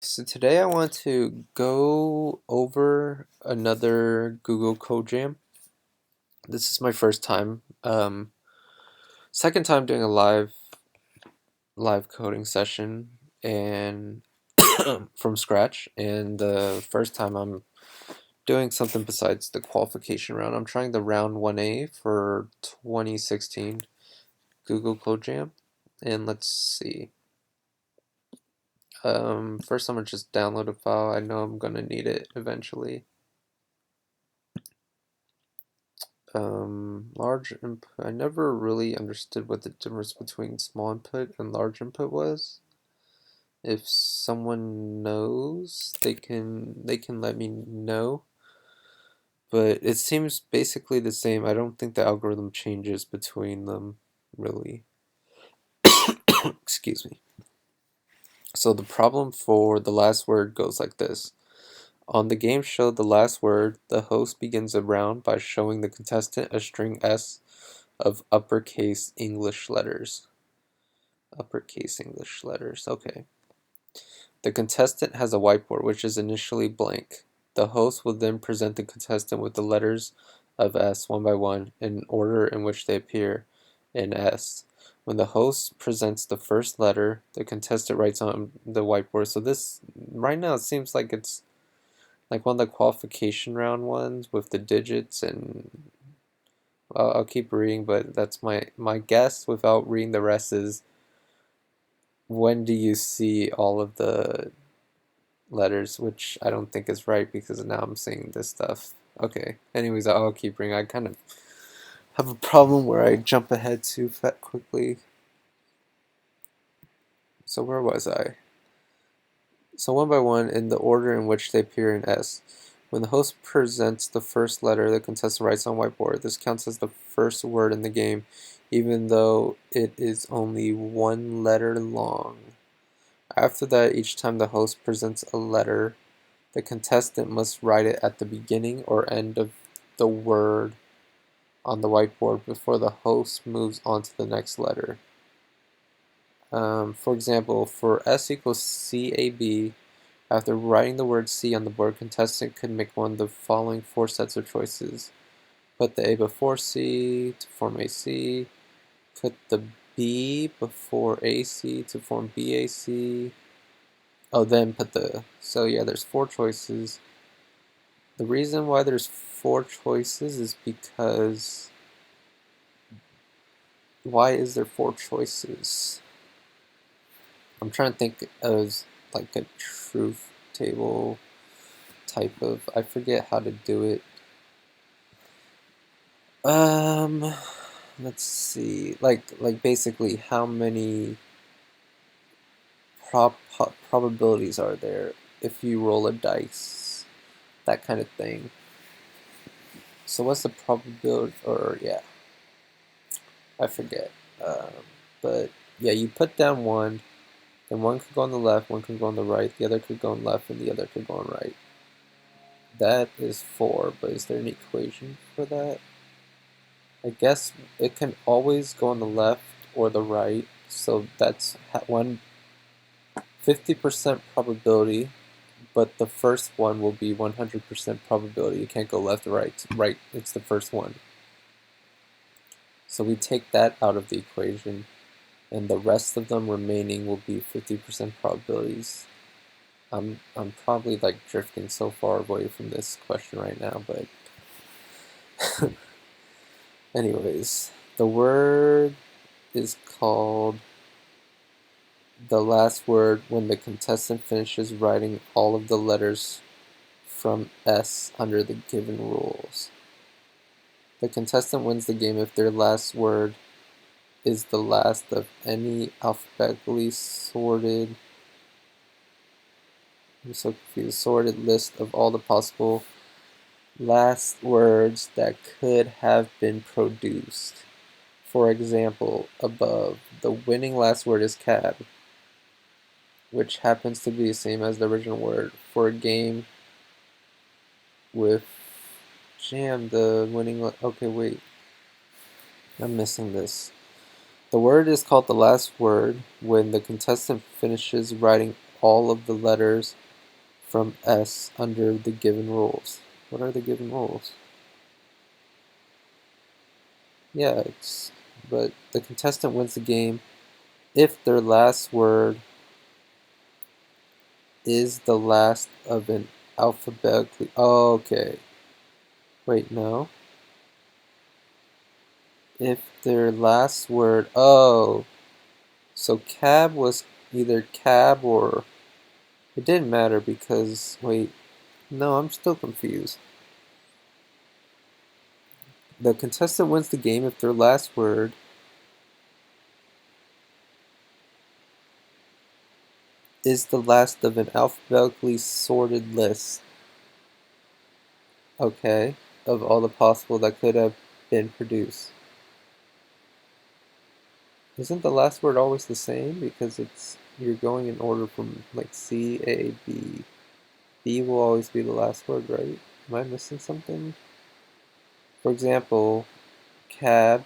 So today I want to go over another Google CodeJam. This is my first time, second time doing a live coding session and from scratch, and the first time I'm doing something besides the qualification round. I'm trying the round 1A for 2016 Google CodeJam, and let's see. First I'm gonna just download a file. I know I'm gonna need it eventually. Large input. I never really understood what the difference between small input and large input was. If someone knows, they can let me know. But it seems basically the same. I don't think the algorithm changes between them, really. Excuse me. So the problem for the last word goes like this. On the game show The Last Word, the host begins a round by showing the contestant a string S of uppercase English letters. Uppercase English letters, okay. The contestant has a whiteboard which is initially blank. The host will then present the contestant with the letters of S one by one in order in which they appear in S. When the host presents the first letter, the contestant writes on the whiteboard. So this, right now, it seems like it's like one of the qualification round ones with the digits, and I'll keep reading, but that's my guess without reading the rest is, when do you see all of the letters, which I don't think is right because now I'm seeing this stuff. Okay, anyways, I'll keep reading. I kind of have a problem where I jump ahead too quickly. So where was I? So one by one, in the order in which they appear in S. When the host presents the first letter, the contestant writes on whiteboard. This counts as the first word in the game, even though it is only one letter long. After that, each time the host presents a letter, the contestant must write it at the beginning or end of the word on the whiteboard before the host moves on to the next letter. For example, for S equals CAB, after writing the word C on the board, contestant could make one of the following four sets of choices. Put the A before C to form AC, put the B before AC to form BAC. Oh, then put the, so yeah, there's four choices. The reason why there's four choices is because, why is there four choices? I'm trying to think of like a truth table type of, I forget how to do it. Let's see, like basically how many probabilities are there if you roll a dice, that kind of thing. So what's the probability, or yeah, I forget. But yeah, you put down one, then one could go on the left, one could go on the right, the other could go on left, and the other could go on right. That is four, but is there an equation for that? I guess it can always go on the left or the right, so that's 50% probability, but the first one will be 100% probability. You can't go left or right. Right, it's the first one. So we take that out of the equation, and the rest of them remaining will be 50% probabilities. I'm probably like drifting so far away from this question right now, but anyways, the word is called the last word when the contestant finishes writing all of the letters from S under the given rules. The contestant wins the game if their last word is the last of any alphabetically sorted sorted list of all the possible last words that could have been produced. For example, above, the winning last word is cab, which happens to be the same as the original word. For a game with jam, the winning, okay, wait, I'm missing this. The word is called the last word when the contestant finishes writing all of the letters from S under the given rules. What are the given rules? Yeah, but the contestant wins the game if their last word is the last of an alphabetically. Oh, okay. Wait, no. If their last word. Oh. So cab was either cab or. It didn't matter because. Wait. No, I'm still confused. The contestant wins the game if their last word is the last of an alphabetically sorted list. Okay. Of all the possible that could have been produced. Isn't the last word always the same? Because you're going in order from like C, A, B. B will always be the last word, right? Am I missing something? For example, cab.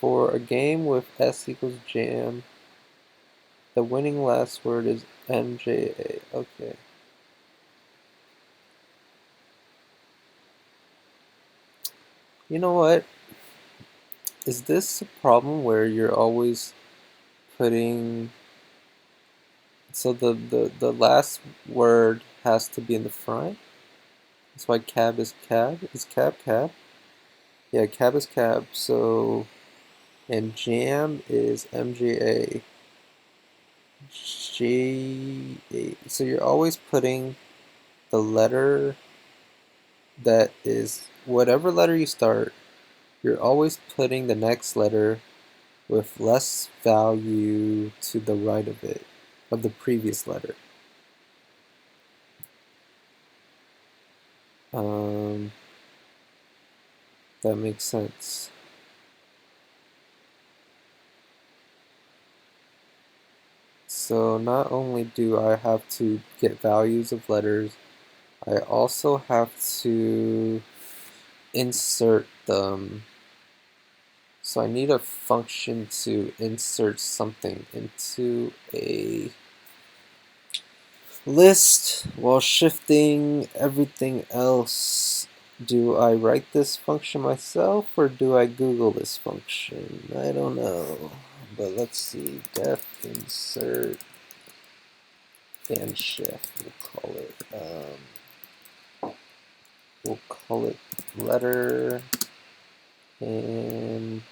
For a game with S equals jam, the winning last word is MJA. Okay. You know what? Is this a problem where you're always putting so the last word has to be in the front? That's why cab is cab? Is cab cab? Yeah, cab is cab, so and jam is MJA. J-A. So you're always putting the letter that is whatever letter you start, you're always putting the next letter with less value to the right of it, of the previous letter. That makes sense. So not only do I have to get values of letters, I also have to insert them. So I need a function to insert something into a list while shifting everything else. Do I write this function myself or do I Google this function? I don't know. But let's see. Def insert and shift. We'll call it letter and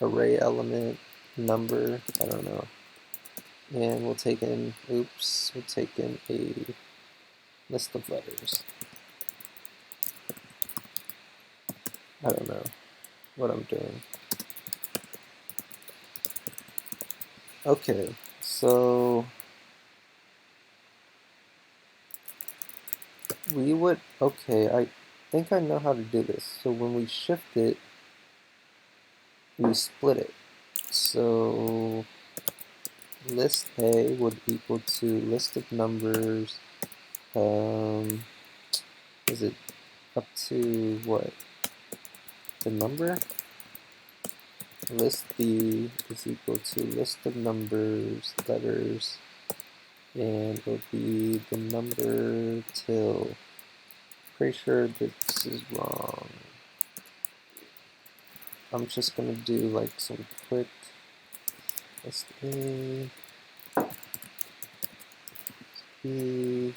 array element number. I don't know. And we'll take in a list of letters. I don't know what I'm doing. Okay, so I think I know how to do this. So when we shift it, we split it. So list A would equal to list of numbers. Is it up to what? The number? List B is equal to list of numbers, letters, and it'll be the number till. Pretty sure this is wrong. I'm just gonna do like some quick list A, B,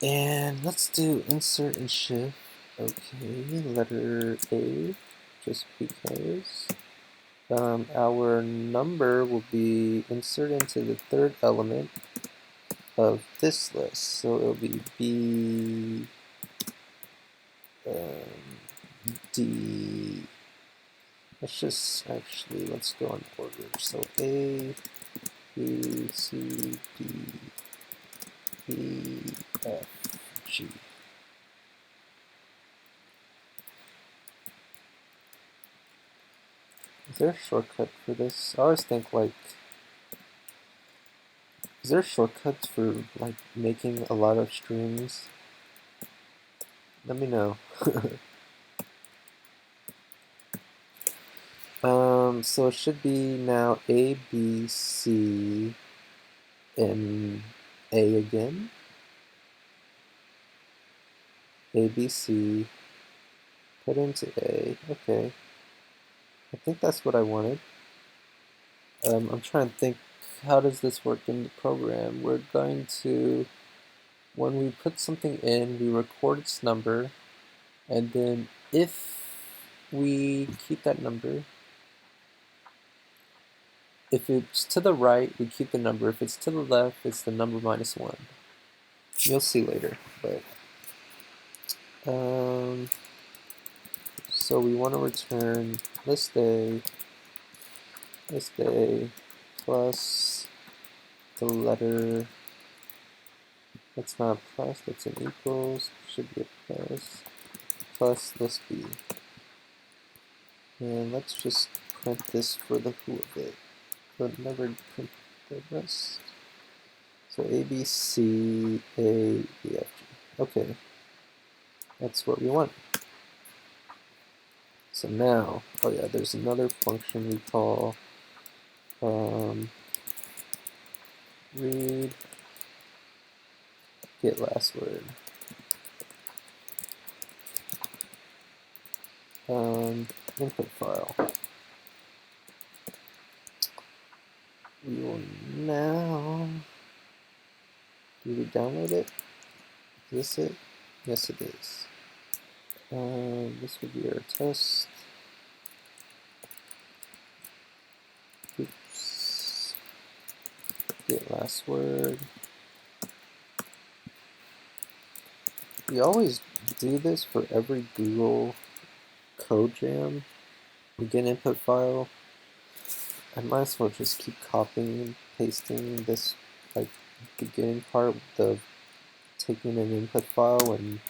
and let's do insert and shift. Okay, letter A, just because. Our number will be inserted into the third element of this list. So it'll be B, D. Let's go in order. So A, B, C, D, E, F, G. Is there a shortcut for this? I always think like Is there shortcuts for like making a lot of strings? Let me know. So it should be now A, B, C, and A again. A, B, C, put into A. Okay. I think that's what I wanted. I'm trying to think, how does this work in the program? We're going to, when we put something in, we record its number, and then if we keep that number, if it's to the right, we keep the number. If it's to the left, it's the number minus 1. You'll see later, but so we want to return list A plus the letter, that's not a plus, that's an equals, should be a plus list B. And let's just print this for the who of it, but never print the rest. So A, B, C, A, B, F, G. Okay, that's what we want. So now, oh yeah, there's another function we call read get last word. Input file. We will now, do we download it? Is this it? Yes, it is. This would be our test. Oops. Get last word. We always do this for every GoogleCodeJam. We get an input file. I might as well just keep copying and pasting this like beginning part, the taking an input file and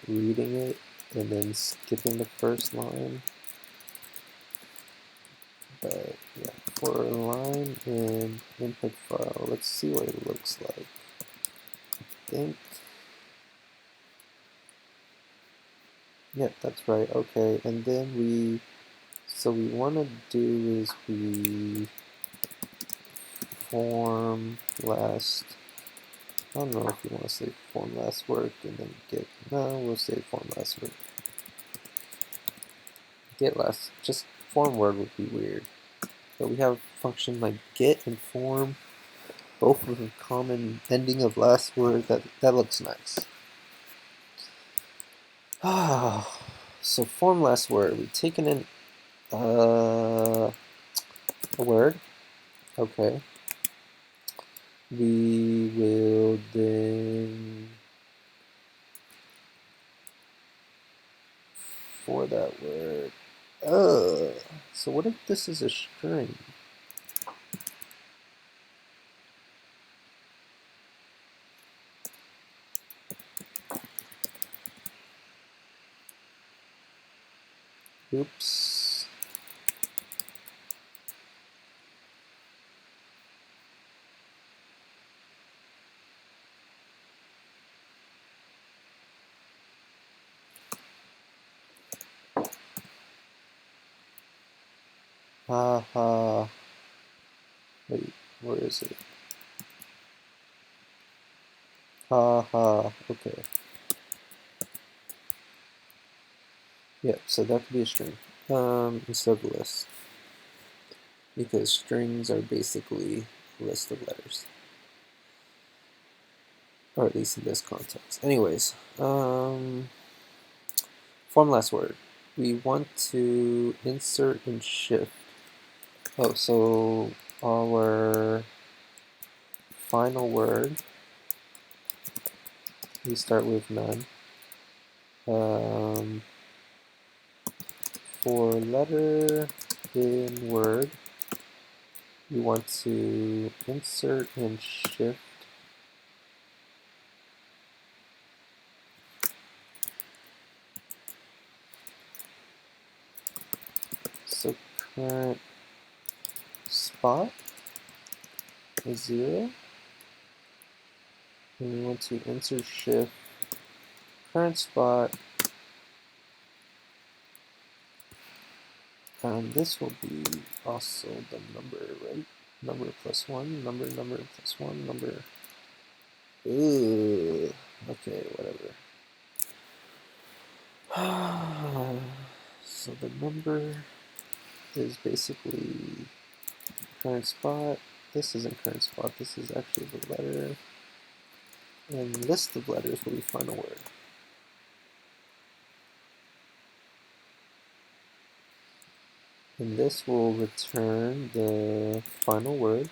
reading it and then skipping the first line. But yeah, for a line in input file, let's see what it looks like. I think, yeah, that's right. Okay, and then so we want to do is we form last, I don't know if you want to say form last work and then get, no, we'll say form last work. Get last, just form word would be weird. But we have a function like get and form, both with a common ending of last word. That looks nice. So form last word. We've taken in a word. Okay. We will then, for that word. So what if this is a string? Oops. Haha. Wait, where is it? Haha. Okay. Yeah, so that could be a string. Instead of a list. Because strings are basically a list of letters. Or at least in this context. Anyways, form last word. We want to insert and shift. Oh, so our final word, we start with none. For letter in word, we want to insert and shift so current spot is 0. And we want to insert shift current spot. This will be also the number, right? Number plus one, number plus one, number. Ugh. Okay, whatever. So the number is basically current spot. This isn't current spot, this is actually the letter. And list of letters will be final word. And this will return the final word.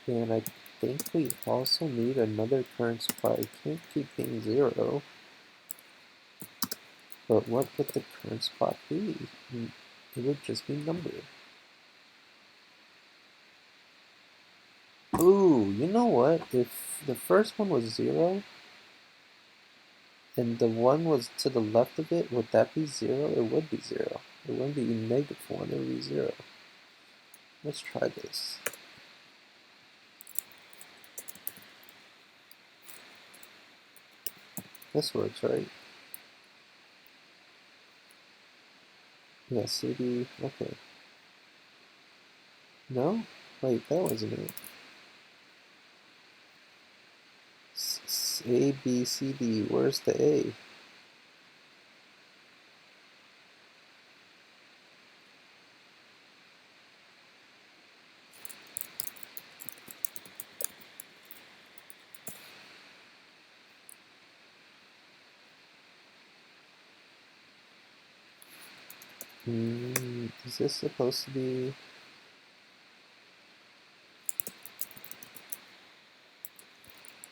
And I think we also need another current spot. It can't keep being 0. But what would the current spot be? It would just be number. Ooh, you know what? If the first one was 0, and the one was to the left of it, would that be 0? It would be 0. It wouldn't be -1, it would be 0. Let's try this. This works, right? Yeah, CD, okay. No? Wait, that wasn't it. A, B, C, D, where's the A? Is this supposed to be...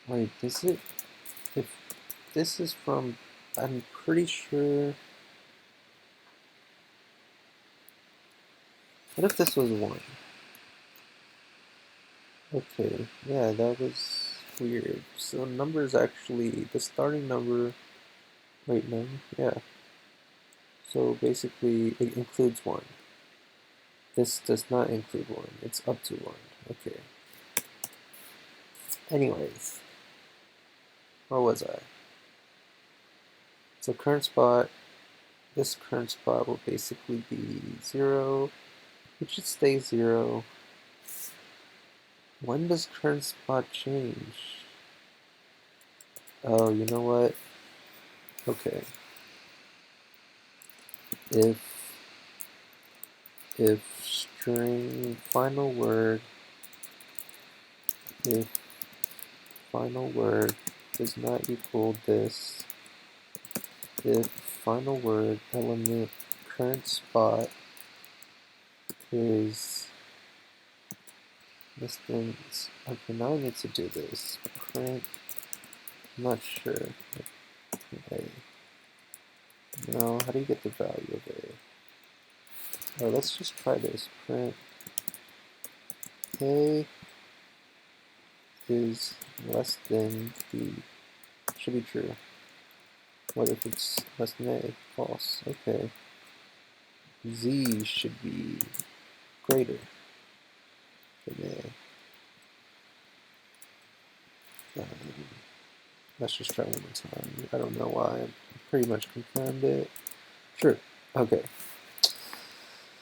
Wait, is it... If this is from... I'm pretty sure... What if this was 1? Okay, yeah, that was weird. So number is actually... The starting number... Wait, no, yeah. So basically, it includes 1. This does not include 1. It's up to 1. Okay. Anyways. Where was I? So current spot, this current spot will basically be 0. It should stay 0. When does current spot change? Oh, you know what? Okay. If string final word, if final word does not equal this, if final word element current spot is this thing. Okay, now I need to do this. Print, I'm not sure. Okay. No, how do you get the value of A? Oh, let's just try this. Print A is less than B. Should be true. What if it's less than A? False. Okay. Z should be greater than A. Let's just try one more time. I don't know why. I pretty much confirmed it. Sure. Okay.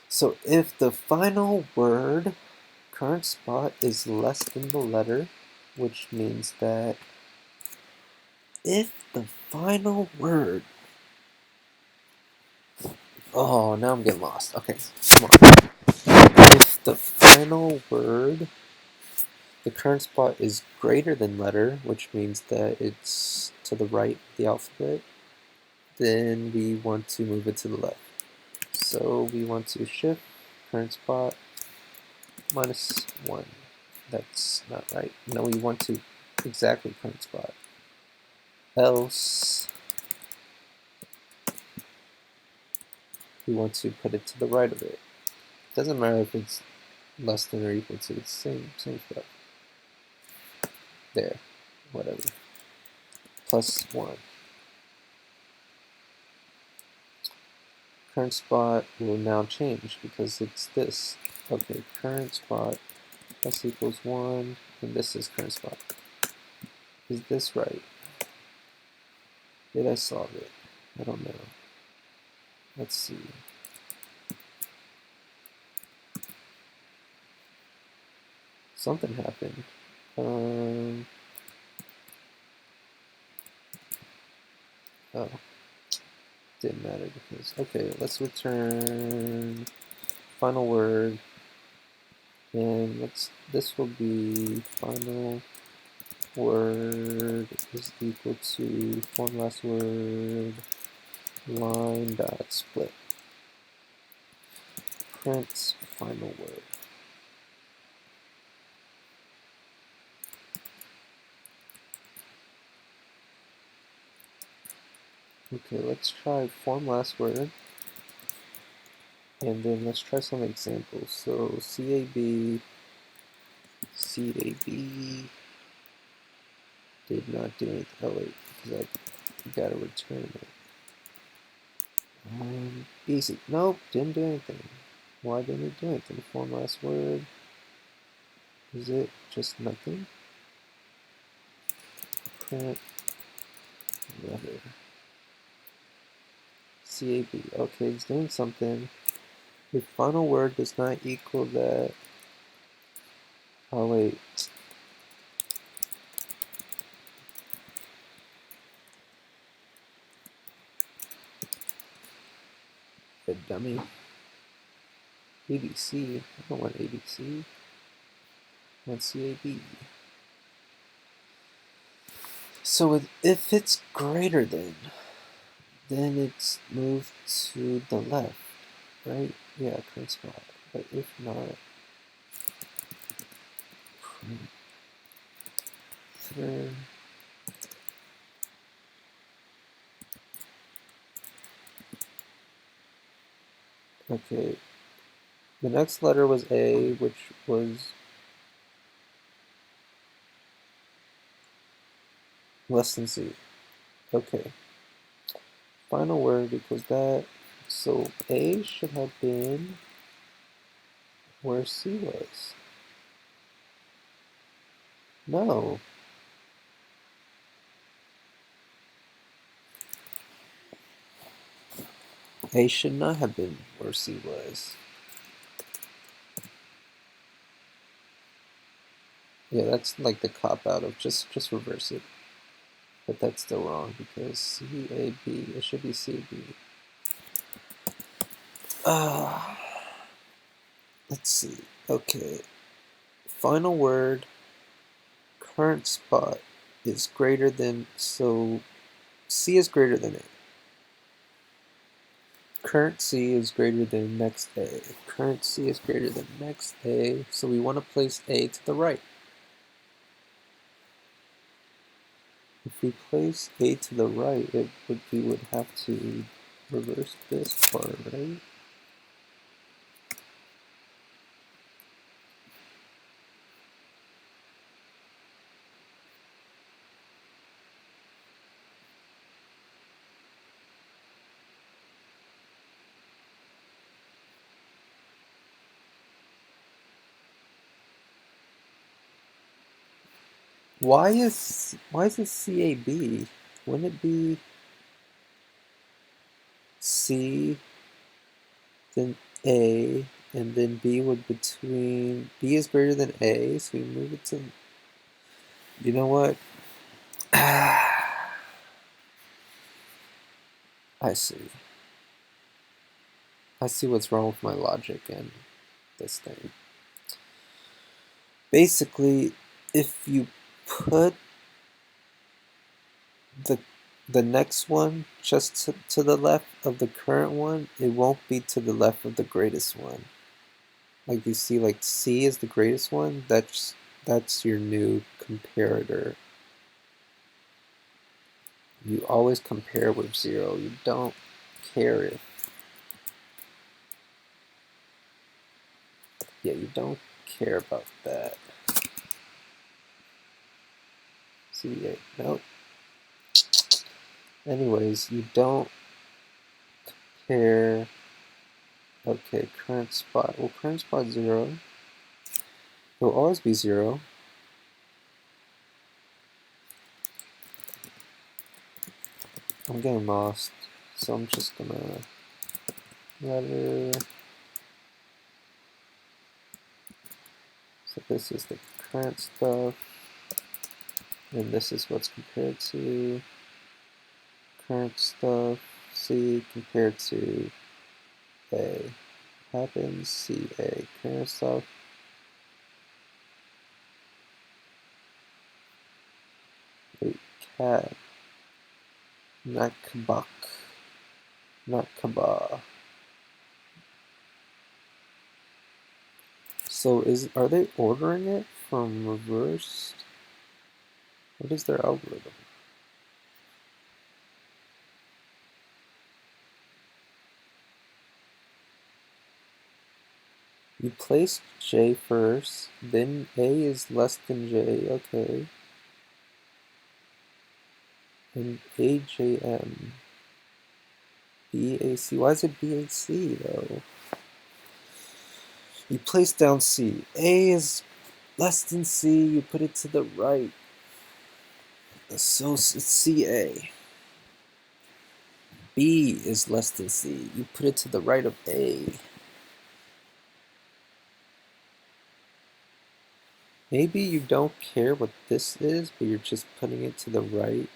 So if the final word current spot is less than the letter, which means that if the final word... Oh, now I'm getting lost. Okay, come on. If the final word, the current spot is greater than letter, which means that it's to the right of the alphabet, then we want to move it to the left. So we want to shift current spot -1. That's not right. No, we want to exactly current spot. Else, we want to put it to the right of it. Doesn't matter if it's less than or equal to, it's same stuff. There, whatever. +1. Current spot will now change because it's this. Okay, current spot plus equals 1, and this is current spot. Is this right? Did I solve it? I don't know. Let's see. Something happened. Oh, didn't matter because, okay, let's return final word, and this will be final word is equal to form last word line dot split. Print final word. Okay, let's try form last word, and then let's try some examples. So CAB did not do anything. Oh wait, because I gotta return it. Easy. Nope, didn't do anything. Why didn't it do anything? Form last word. Is it just nothing? Print letter. CAB. Okay, it's doing something. If final word does not equal that. Oh wait. The dummy. ABC. I don't want ABC. I want CAB. So if it's greater than, then it's moved to the left, right? Yeah, current spot. But if not, print. Okay. The next letter was A, which was less than C. Okay. Final word equals that. So A should have been where C was. No. A should not have been where C was. Yeah, that's like the cop out of just reverse it. But that's still wrong because CAB, it should be CAB. Let's see. Okay. Final word, current spot is greater than, so C is greater than A. Current C is greater than next A. Current C is greater than next A, so we want to place A to the right. If we place A to the right, we would have to reverse this part, right? Why is it CAB? Wouldn't it be C, then A, and then B would between B is greater than A, so we move it to, you know what? I see. I see what's wrong with my logic and this thing. Basically, if you put the next one just to the left of the current one, it won't be to the left of the greatest one. Like you see, like C is the greatest one, that's your new comparator. You always compare with 0. You don't care if, yeah, you don't care about that. See, nope. Anyways, you don't compare. Okay, current spot. Well, current spot 0. It will always be 0. I'm getting lost, so I'm just gonna letter. So this is the current stuff, and this is what's compared to current stuff. C compared to A. Happens, C, A. Current stuff. Wait, cat. Not kabak. Not kaba. So are they ordering it from reversed? What is their algorithm? You place J first, then A is less than J, okay. And AJM. BAC. Why is it BAC though? You place down C. A is less than C, you put it to the right. So it's CA. B is less than C. You put it to the right of A. Maybe you don't care what this is, but you're just putting it to the right.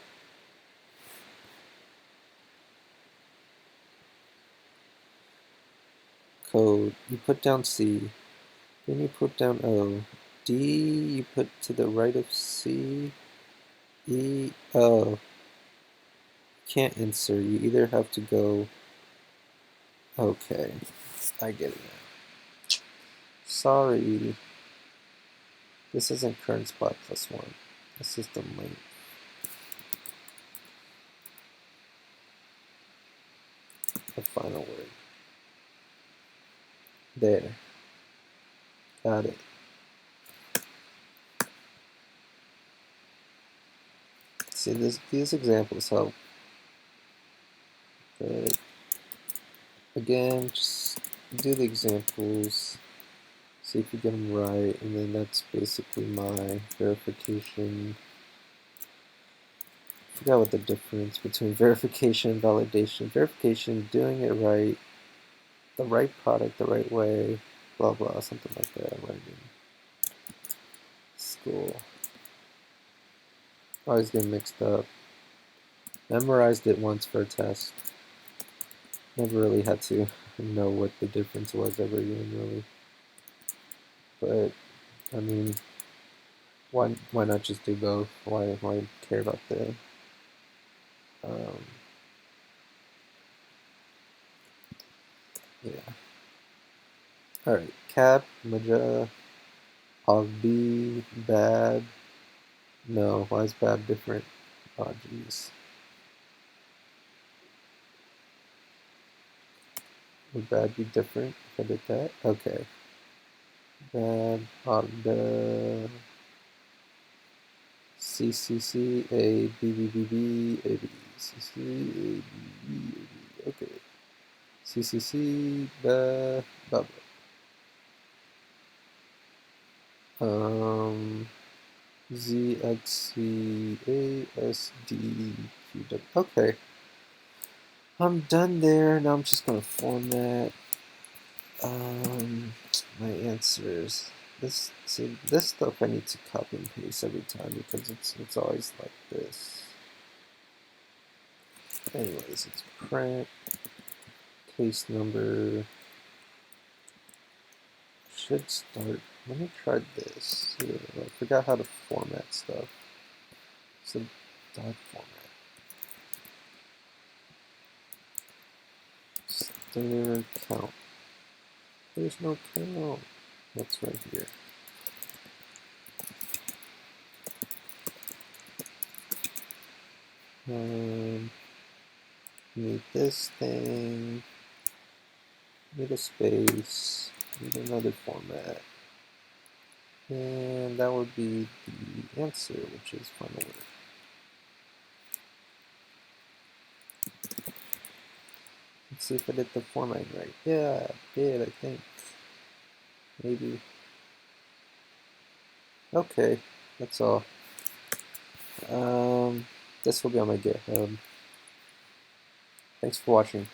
Code. You put down C. Then you put down O. D you put to the right of C. E. O. Can't insert. You either have to go. Okay. I get it now. Sorry. This isn't current spot plus 1. This is the length. The final word. There. Got it. See, these examples help. But again, just do the examples, see if you get them right, and then that's basically my verification. I forgot what the difference between verification and validation. Verification, doing it right, the right product, the right way, blah blah, something like that. I'm learning school. Always get mixed up. Memorized it once for a test. Never really had to know what the difference was ever again, really. But I mean, why not just do both? Why care about the yeah. Alright, cat, maja, hobby, bad. No, why is bad different? Oh jeez. Would bad be different if I did that? Okay. Bad, the C C C A B B B B A B C C A B B A B. Okay. C C C blah blah. ZXCASDQ. Okay. I'm done there. Now I'm just gonna format my answers. This stuff I need to copy and paste every time because it's always like this. Anyways, it's print case number should start. Let me try this. I forgot how to format stuff. So dot format. Standard count. There's no count. That's right here. Need this thing. Need a space. Need another format. And that would be the answer, which is final word. Let's see if I did the formatting right. Yeah, I did, I think. Maybe. Okay, that's all. This will be on my GitHub. Thanks for watching.